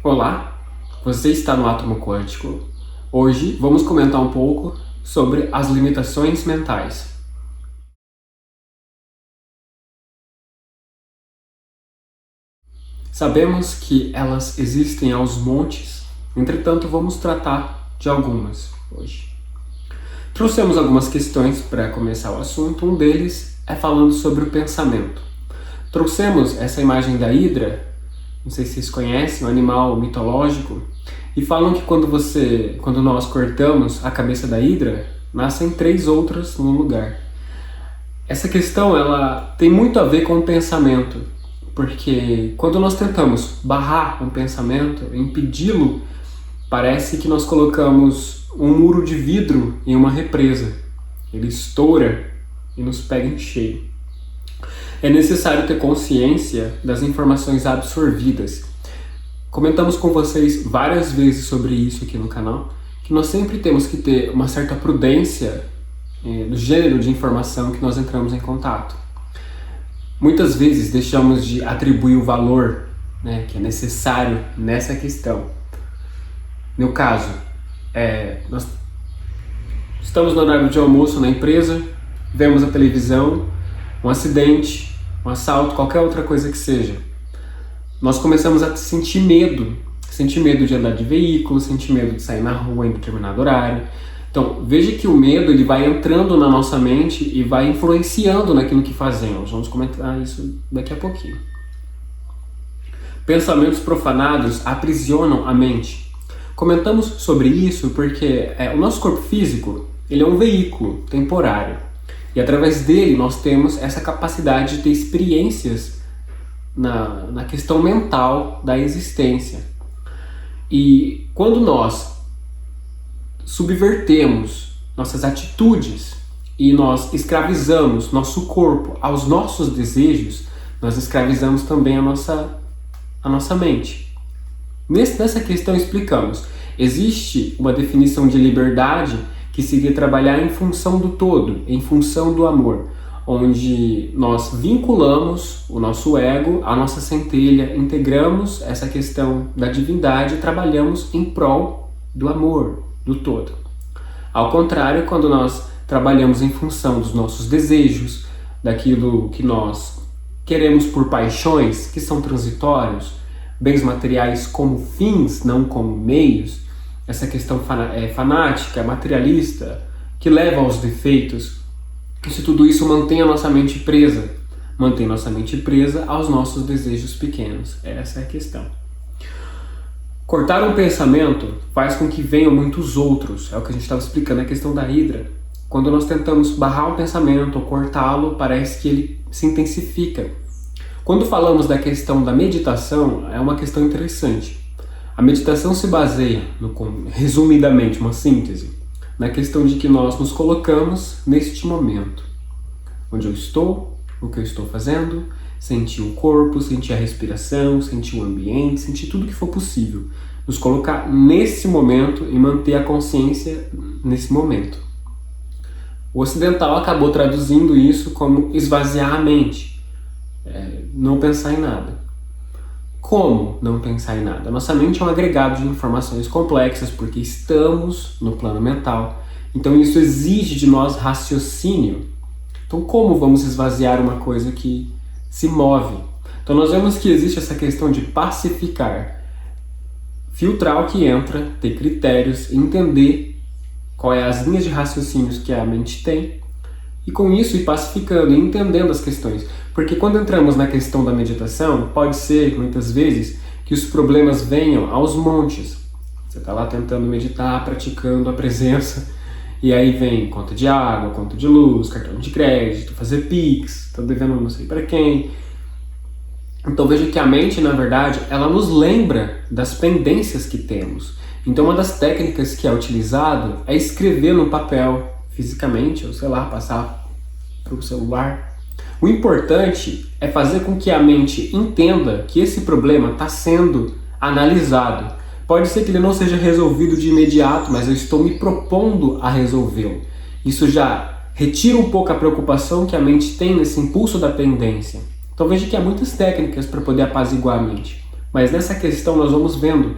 Olá, você está no Átomo Quântico. Hoje vamos comentar um pouco sobre as limitações mentais. Sabemos que elas existem aos montes, entretanto vamos tratar de algumas hoje. Trouxemos algumas questões para começar o assunto, um deles é falando sobre o pensamento. Trouxemos essa imagem da Hidra, não sei se vocês conhecem, um animal mitológico, e falam que quando nós cortamos a cabeça da Hidra, nascem 3 outras no lugar. Essa questão ela tem muito a ver com o pensamento, porque quando nós tentamos barrar um pensamento, impedi-lo, parece que nós colocamos um muro de vidro em uma represa. Ele estoura e nos pega em cheio. É necessário ter consciência das informações absorvidas. Comentamos com vocês várias vezes sobre isso aqui no canal, que nós sempre temos que ter uma certa prudência do gênero de informação que nós entramos em contato. Muitas vezes deixamos de atribuir o valor, que é necessário nessa questão. No caso, nós estamos no horário de almoço na empresa, vemos a televisão, um acidente, um assalto, qualquer outra coisa que seja. Nós começamos a sentir medo de andar de veículo, sentir medo de sair na rua em determinado horário. Então, veja que o medo ele vai entrando na nossa mente e vai influenciando naquilo que fazemos. Vamos comentar isso daqui a pouquinho. Pensamentos profanados aprisionam a mente. Comentamos sobre isso porque o nosso corpo físico ele é um veículo temporário. E através dele nós temos essa capacidade de ter experiências na questão mental da existência. E quando nós subvertemos nossas atitudes e nós escravizamos nosso corpo aos nossos desejos, nós escravizamos também a nossa mente. Nessa questão explicamos, existe uma definição de liberdade que seria trabalhar em função do todo, em função do amor, onde nós vinculamos o nosso ego à nossa centelha, integramos essa questão da divindade e trabalhamos em prol do amor, do todo. Ao contrário, quando nós trabalhamos em função dos nossos desejos, daquilo que nós queremos por paixões que são transitórios, bens materiais como fins, não como meios, essa questão fanática, materialista, que leva aos defeitos, se tudo isso mantém a nossa mente presa, aos nossos desejos pequenos. Essa é a questão. Cortar um pensamento faz com que venham muitos outros, é o que a gente estava explicando, a questão da Hidra. Quando nós tentamos barrar um pensamento ou cortá-lo, parece que ele se intensifica. Quando falamos da questão da meditação, é uma questão interessante. A meditação se baseia, resumidamente, uma síntese, na questão de que nós nos colocamos neste momento. Onde eu estou, o que eu estou fazendo, sentir o corpo, sentir a respiração, sentir o ambiente, sentir tudo que for possível. Nos colocar nesse momento e manter a consciência nesse momento. O ocidental acabou traduzindo isso como esvaziar a mente, não pensar em nada. Como não pensar em nada? Nossa mente é um agregado de informações complexas porque estamos no plano mental. Então isso exige de nós raciocínio. Então como vamos esvaziar uma coisa que se move? Então nós vemos que existe essa questão de pacificar, filtrar o que entra, ter critérios, entender quais são as linhas de raciocínios que a mente tem e com isso ir pacificando e entendendo as questões. Porque quando entramos na questão da meditação, pode ser, muitas vezes, que os problemas venham aos montes. Você está lá tentando meditar, praticando a presença, e aí vem conta de água, conta de luz, cartão de crédito, fazer Pix, estou devendo não sei para quem. Então veja que a mente, na verdade, ela nos lembra das pendências que temos. Então uma das técnicas que é utilizado é escrever no papel, fisicamente, ou sei lá, passar para o celular. O importante é fazer com que a mente entenda que esse problema está sendo analisado. Pode ser que ele não seja resolvido de imediato, mas eu estou me propondo a resolvê-lo. Isso já retira um pouco a preocupação que a mente tem nesse impulso da pendência. Então veja que há muitas técnicas para poder apaziguar a mente. Mas nessa questão nós vamos vendo,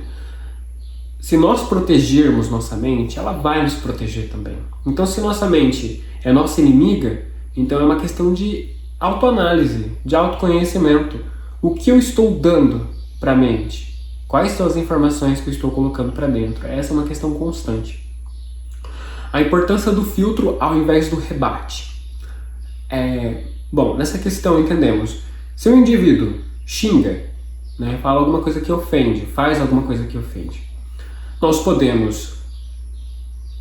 se nós protegermos nossa mente, ela vai nos proteger também. Então se nossa mente é nossa inimiga, então é uma questão de autoanálise, de autoconhecimento. O que eu estou dando para a mente? Quais são as informações que eu estou colocando para dentro? Essa é uma questão constante. A importância do filtro ao invés do rebate. Bom, nessa questão entendemos, se o indivíduo xinga, né, fala alguma coisa que ofende, faz alguma coisa que ofende, nós podemos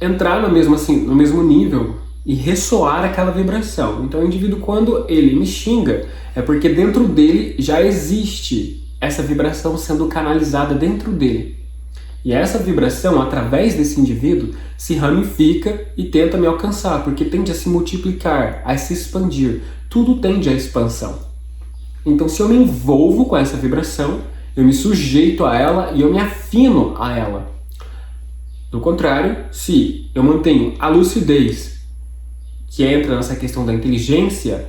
entrar no mesmo nível e ressoar aquela vibração. Então o indivíduo, quando ele me xinga, é porque dentro dele já existe essa vibração sendo canalizada dentro dele. E essa vibração, através desse indivíduo, se ramifica e tenta me alcançar, porque tende a se multiplicar, a se expandir. Tudo tende à expansão. Então, se eu me envolvo com essa vibração, eu me sujeito a ela e eu me afino a ela. Do contrário, se eu mantenho a lucidez, que entra nessa questão da inteligência,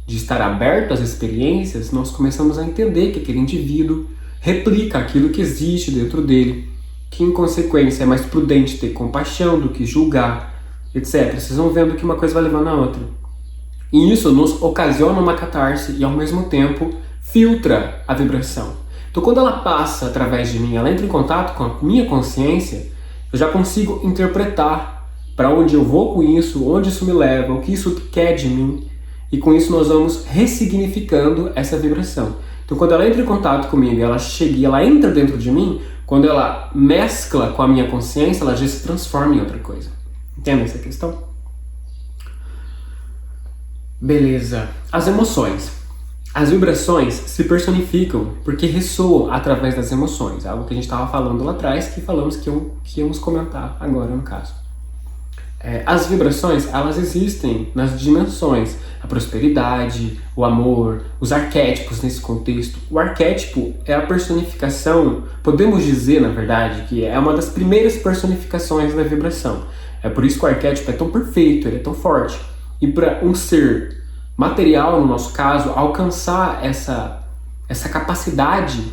de estar aberto às experiências, nós começamos a entender que aquele indivíduo replica aquilo que existe dentro dele, que em consequência é mais prudente ter compaixão do que julgar, etc. Vocês vão vendo que uma coisa vai levando a outra. E isso nos ocasiona uma catarse e ao mesmo tempo filtra a vibração. Então quando ela passa através de mim, ela entra em contato com a minha consciência, eu já consigo interpretar para onde eu vou com isso, onde isso me leva, o que isso quer de mim. E com isso nós vamos ressignificando essa vibração. Então quando ela entra em contato comigo, ela chega e ela entra dentro de mim, quando ela mescla com a minha consciência, ela já se transforma em outra coisa. Entende essa questão? Beleza. As emoções. As vibrações se personificam porque ressoam através das emoções. Algo que a gente estava falando lá atrás, que falamos que íamos comentar agora no caso. As vibrações, elas existem nas dimensões. A prosperidade, o amor, os arquétipos nesse contexto. O arquétipo é a personificação, podemos dizer, na verdade, que é uma das primeiras personificações da vibração. É por isso que o arquétipo é tão perfeito, ele é tão forte. E para um ser material, no nosso caso, alcançar essa capacidade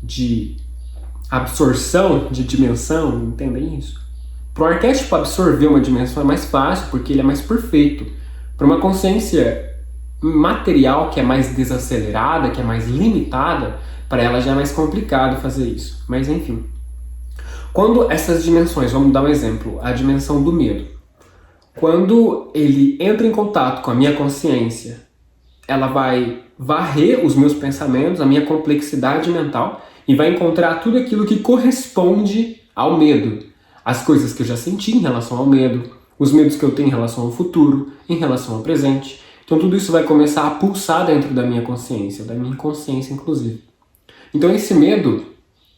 de absorção de dimensão, entendem isso? Para o arquétipo absorver uma dimensão é mais fácil porque ele é mais perfeito. Para uma consciência material que é mais desacelerada, que é mais limitada, para ela já é mais complicado fazer isso. Mas enfim. Quando essas dimensões, vamos dar um exemplo, a dimensão do medo. Quando ele entra em contato com a minha consciência, ela vai varrer os meus pensamentos, a minha complexidade mental e vai encontrar tudo aquilo que corresponde ao medo. As coisas que eu já senti em relação ao medo, os medos que eu tenho em relação ao futuro, em relação ao presente. Então tudo isso vai começar a pulsar dentro da minha consciência, da minha inconsciência inclusive. Então esse medo,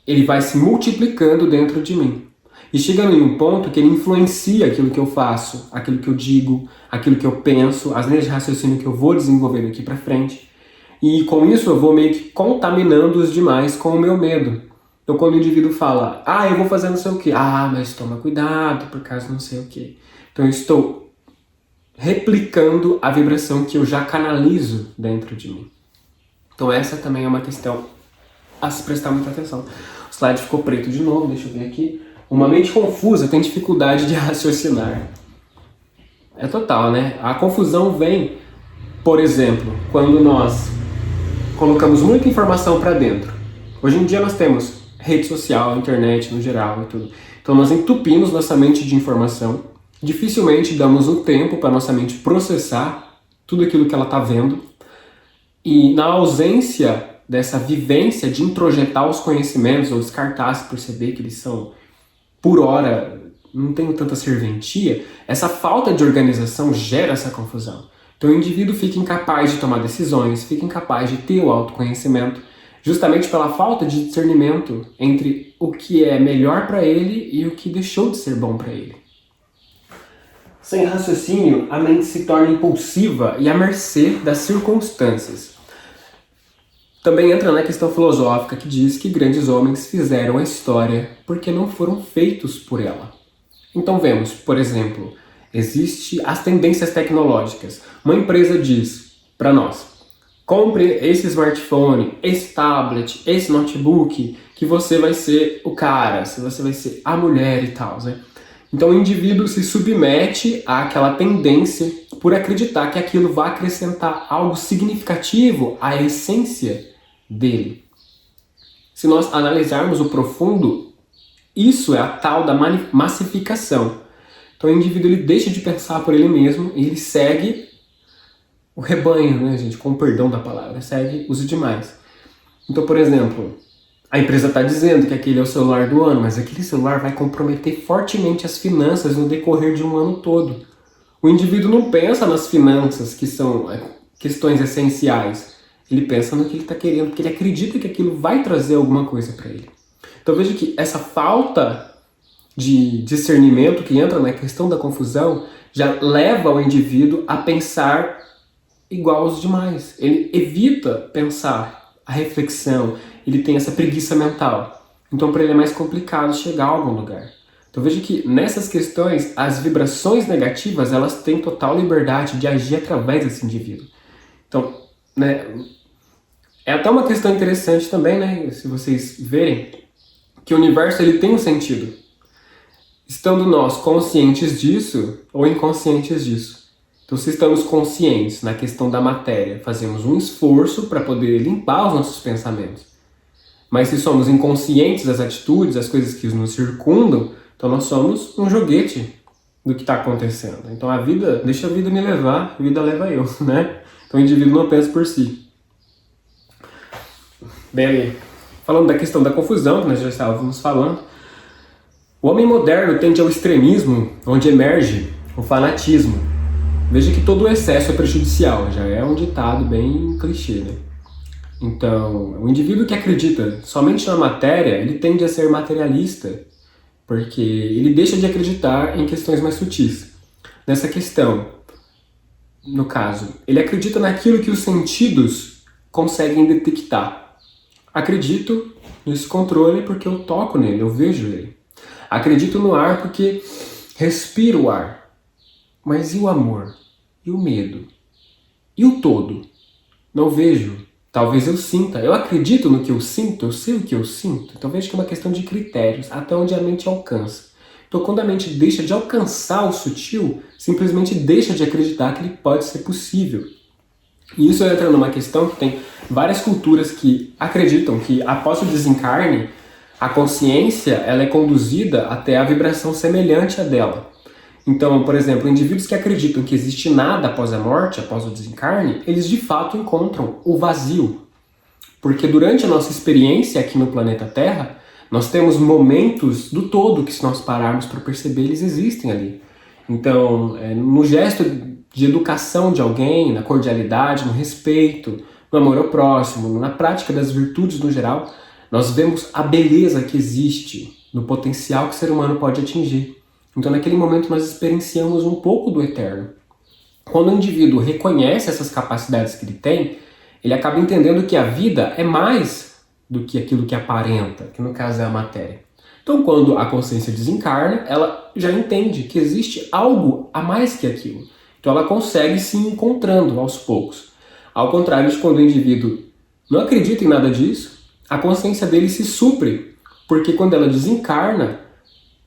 ele vai se multiplicando dentro de mim. E chegando em um ponto que ele influencia aquilo que eu faço, aquilo que eu digo, aquilo que eu penso, as linhas de raciocínio que eu vou desenvolver daqui pra frente. E com isso eu vou meio que contaminando os demais com o meu medo. Então quando o indivíduo fala, eu vou fazer não sei o quê. Mas toma cuidado, por causa não sei o quê. Então eu estou replicando a vibração que eu já canalizo dentro de mim. Então essa também é uma questão a se prestar muita atenção. O slide ficou preto de novo, deixa eu ver aqui. Uma mente confusa tem dificuldade de raciocinar. É total, né? A confusão vem, por exemplo, quando nós colocamos muita informação para dentro. Hoje em dia nós temos rede social, internet no geral e tudo. Então nós entupimos nossa mente de informação, dificilmente damos o tempo para nossa mente processar tudo aquilo que ela está vendo. E na ausência dessa vivência de introjetar os conhecimentos ou descartar, se perceber que eles são por hora, não tem tanta serventia, essa falta de organização gera essa confusão. Então o indivíduo fica incapaz de tomar decisões, fica incapaz de ter o autoconhecimento, justamente pela falta de discernimento entre o que é melhor para ele e o que deixou de ser bom para ele. Sem raciocínio, a mente se torna impulsiva e à mercê das circunstâncias. Também entra na questão filosófica que diz que grandes homens fizeram a história porque não foram feitos por ela. Então vemos, por exemplo, existem as tendências tecnológicas. Uma empresa diz para nós, compre esse smartphone, esse tablet, esse notebook, que você vai ser o cara, se você vai ser a mulher e tal, né? Então o indivíduo se submete àquela tendência por acreditar que aquilo vai acrescentar algo significativo à essência dele. Se nós analisarmos o profundo, isso é a tal da massificação. Então o indivíduo ele deixa de pensar por ele mesmo e ele segue o rebanho, né, gente? Com o perdão da palavra, segue os demais. Então, por exemplo, a empresa está dizendo que aquele é o celular do ano, mas aquele celular vai comprometer fortemente as finanças no decorrer de um ano todo. O indivíduo não pensa nas finanças, que são questões essenciais. Ele pensa no que ele está querendo, porque ele acredita que aquilo vai trazer alguma coisa para ele. Então veja que essa falta de discernimento que entra na questão da confusão já leva o indivíduo a pensar igual aos demais. Ele evita pensar a reflexão, ele tem essa preguiça mental. Então para ele é mais complicado chegar a algum lugar. Então veja que nessas questões, as vibrações negativas, elas têm total liberdade de agir através desse indivíduo. Então, né, é até uma questão interessante também, né, se vocês verem, que o universo ele tem um sentido. Estando nós conscientes disso ou inconscientes disso. Então, se estamos conscientes na questão da matéria, fazemos um esforço para poder limpar os nossos pensamentos. Mas se somos inconscientes das atitudes, das coisas que nos circundam, então nós somos um joguete do que está acontecendo. Então a vida, deixa a vida me levar, a vida leva eu, né? Então o indivíduo não pensa por si. Bem, ali, falando da questão da confusão, que nós já estávamos falando, o homem moderno tende ao extremismo, onde emerge o fanatismo. Veja que todo o excesso é prejudicial, já é um ditado bem clichê, né? Então, o indivíduo que acredita somente na matéria, ele tende a ser materialista, porque ele deixa de acreditar em questões mais sutis. Nessa questão, no caso, ele acredita naquilo que os sentidos conseguem detectar. Acredito nesse controle porque eu toco nele, eu vejo ele. Acredito no ar porque respiro o ar. Mas e o amor? E o medo? E o todo? Não vejo. Talvez eu sinta. Eu acredito no que eu sinto, eu sei o que eu sinto. Então vejo que é uma questão de critérios, até onde a mente alcança. Então quando a mente deixa de alcançar o sutil, simplesmente deixa de acreditar que ele pode ser possível. E isso entra numa questão que tem várias culturas que acreditam que após o desencarne, a consciência ela é conduzida até a vibração semelhante à dela. Então, por exemplo, indivíduos que acreditam que existe nada após a morte, após o desencarne, eles de fato encontram o vazio. Porque durante a nossa experiência aqui no planeta Terra, nós temos momentos do todo que, se nós pararmos para perceber, eles existem ali. Então, no gesto de educação de alguém, na cordialidade, no respeito, no amor ao próximo, na prática das virtudes no geral, nós vemos a beleza que existe no potencial que o ser humano pode atingir. Então, naquele momento, nós experienciamos um pouco do eterno. Quando o indivíduo reconhece essas capacidades que ele tem, ele acaba entendendo que a vida é mais do que aquilo que aparenta, que no caso é a matéria. Então, quando a consciência desencarna, ela já entende que existe algo a mais que aquilo. Então, ela consegue se encontrando aos poucos. Ao contrário de quando o indivíduo não acredita em nada disso, a consciência dele se supre, porque quando ela desencarna,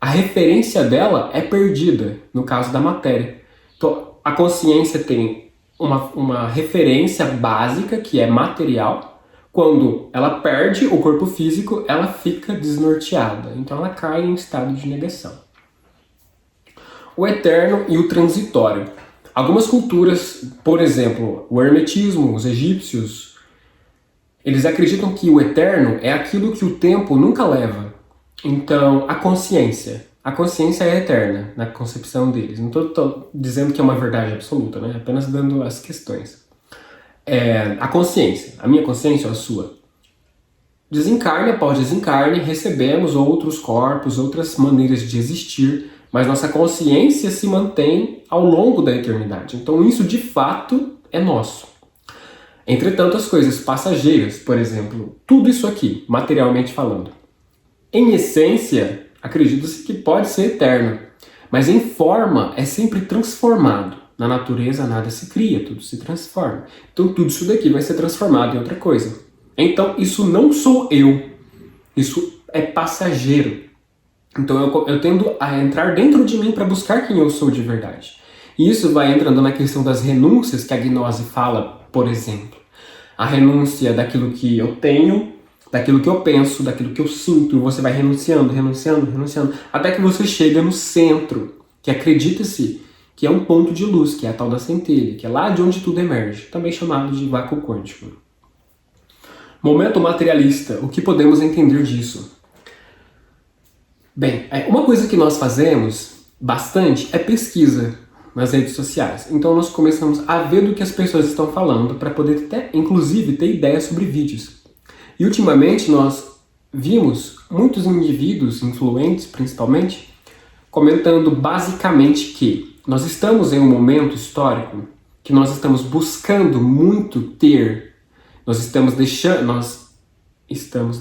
a referência dela é perdida, no caso da matéria. Então, a consciência tem uma referência básica, que é material. Quando ela perde o corpo físico, ela fica desnorteada. Então, ela cai em estado de negação. O eterno e o transitório. Algumas culturas, por exemplo, o hermetismo, os egípcios, eles acreditam que o eterno é aquilo que o tempo nunca leva. Então, a consciência é eterna na concepção deles. Não estou dizendo que é uma verdade absoluta, né? Apenas dando as questões. A consciência, a minha consciência ou a sua, desencarne após desencarne, recebemos outros corpos, outras maneiras de existir, mas nossa consciência se mantém ao longo da eternidade. Então, isso de fato é nosso. Entretanto, as coisas passageiras, por exemplo, tudo isso aqui, materialmente falando, em essência, acredita-se que pode ser eterno, mas em forma é sempre transformado. Na natureza nada se cria, tudo se transforma. Então tudo isso daqui vai ser transformado em outra coisa. Então isso não sou eu, isso é passageiro. Então eu tendo a entrar dentro de mim para buscar quem eu sou de verdade. E isso vai entrando na questão das renúncias que a gnose fala, por exemplo. A renúncia daquilo que eu tenho, daquilo que eu penso, daquilo que eu sinto, e você vai renunciando, até que você chega no centro, que acredita-se que é um ponto de luz, que é a tal da centelha, que é lá de onde tudo emerge, também chamado de vácuo quântico. Momento materialista, o que podemos entender disso? Bem, uma coisa que nós fazemos bastante é pesquisa nas redes sociais. Então nós começamos a ver do que as pessoas estão falando para poder inclusive ter ideias sobre vídeos. E ultimamente nós vimos muitos indivíduos, influentes principalmente, comentando basicamente que nós estamos em um momento histórico que nós estamos buscando muito ter, nós estamos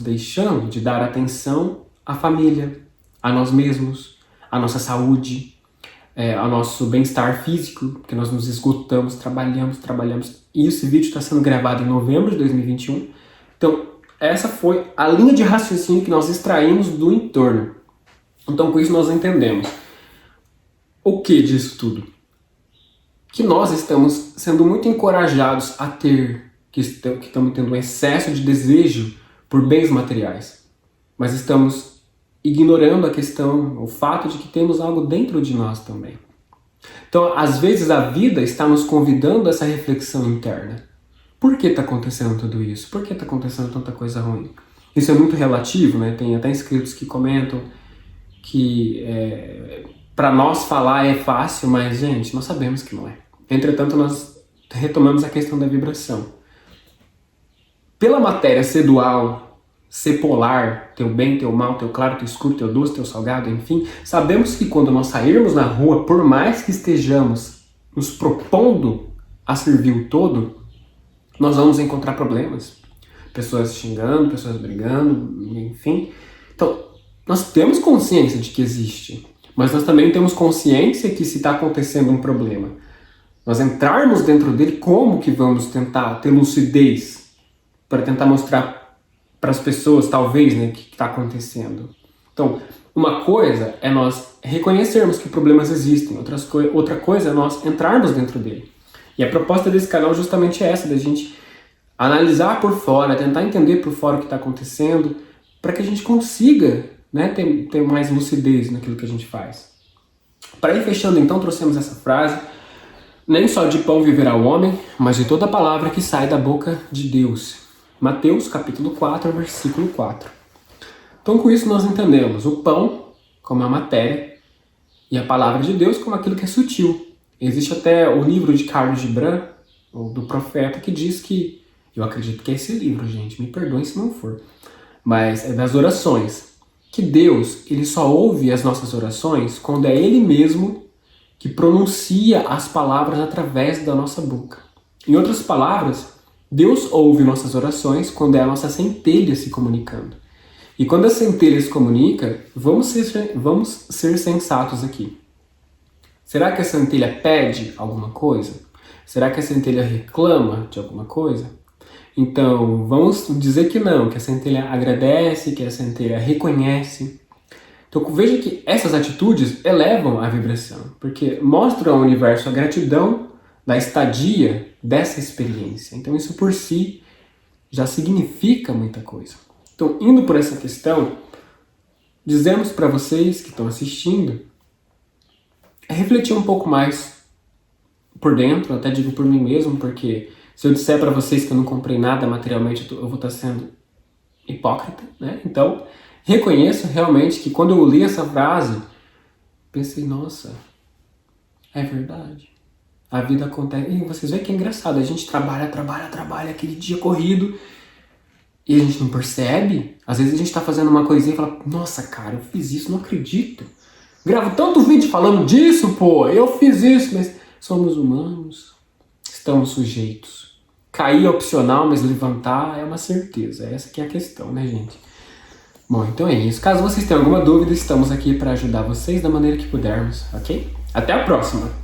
deixando de dar atenção à família, a nós mesmos, à nossa saúde, ao nosso bem-estar físico, porque nós nos esgotamos, trabalhamos. E esse vídeo está sendo gravado em novembro de 2021. Então, essa foi a linha de raciocínio que nós extraímos do entorno. Então, com isso nós entendemos o que disso tudo? Que nós estamos sendo muito encorajados a ter, que estamos tendo um excesso de desejo por bens materiais. Mas estamos ignorando a questão, o fato de que temos algo dentro de nós também. Então, às vezes a vida está nos convidando a essa reflexão interna. Por que está acontecendo tudo isso? Por que está acontecendo tanta coisa ruim? Isso é muito relativo, né? Tem até inscritos que comentam que para nós falar é fácil, mas, gente, nós sabemos que não é. Entretanto, nós retomamos a questão da vibração. Pela matéria ser dual, ser polar, teu bem, teu mal, teu claro, teu escuro, teu doce, teu salgado, enfim, sabemos que quando nós sairmos na rua, por mais que estejamos nos propondo a servir o todo, nós vamos encontrar problemas. Pessoas xingando, pessoas brigando, enfim. Então, nós temos consciência de que existe, mas nós também temos consciência que se está acontecendo um problema, nós entrarmos dentro dele, como que vamos tentar ter lucidez para tentar mostrar para as pessoas, talvez, né, o que está acontecendo. Então, uma coisa é nós reconhecermos que problemas existem, outra coisa é nós entrarmos dentro dele. E a proposta desse canal é justamente essa, da gente analisar por fora, tentar entender por fora o que está acontecendo, para que a gente consiga, né, ter mais lucidez naquilo que a gente faz. Para ir fechando, então, trouxemos essa frase: nem só de pão viverá o homem, mas de toda palavra que sai da boca de Deus. Mateus, capítulo 4, versículo 4. Então, com isso nós entendemos o pão como a matéria e a palavra de Deus como aquilo que é sutil. Existe até o livro de Khalil Gibran, do profeta, que diz que, eu acredito que é esse livro, gente, me perdoem se não for, mas é das orações, que Deus, ele só ouve as nossas orações quando é Ele mesmo que pronuncia as palavras através da nossa boca. Em outras palavras, Deus ouve nossas orações quando é a nossa centelha se comunicando. E quando a centelha se comunica, vamos ser sensatos aqui. Será que a centelha pede alguma coisa? Será que a centelha reclama de alguma coisa? Então, vamos dizer que não, que a centelha agradece, que a centelha reconhece. Então, veja que essas atitudes elevam a vibração, porque mostram ao universo a gratidão da estadia dessa experiência. Então, isso por si já significa muita coisa. Então, indo por essa questão, dizemos para vocês que estão assistindo, refletir um pouco mais por dentro, até digo por mim mesmo, porque se eu disser para vocês que eu não comprei nada materialmente, eu vou estar sendo hipócrita, né? Então, reconheço realmente que quando eu li essa frase, pensei, nossa, é verdade. A vida acontece. E vocês veem que é engraçado, a gente trabalha, aquele dia corrido, e a gente não percebe. Às vezes a gente tá fazendo uma coisinha e fala, nossa, cara, eu fiz isso, não acredito. Gravo tanto vídeo falando disso, pô, eu fiz isso, mas somos humanos, estamos sujeitos. Cair é opcional, mas levantar é uma certeza. Essa que é a questão, né, gente? Bom, então é isso. Caso vocês tenham alguma dúvida, estamos aqui para ajudar vocês da maneira que pudermos, ok? Até a próxima!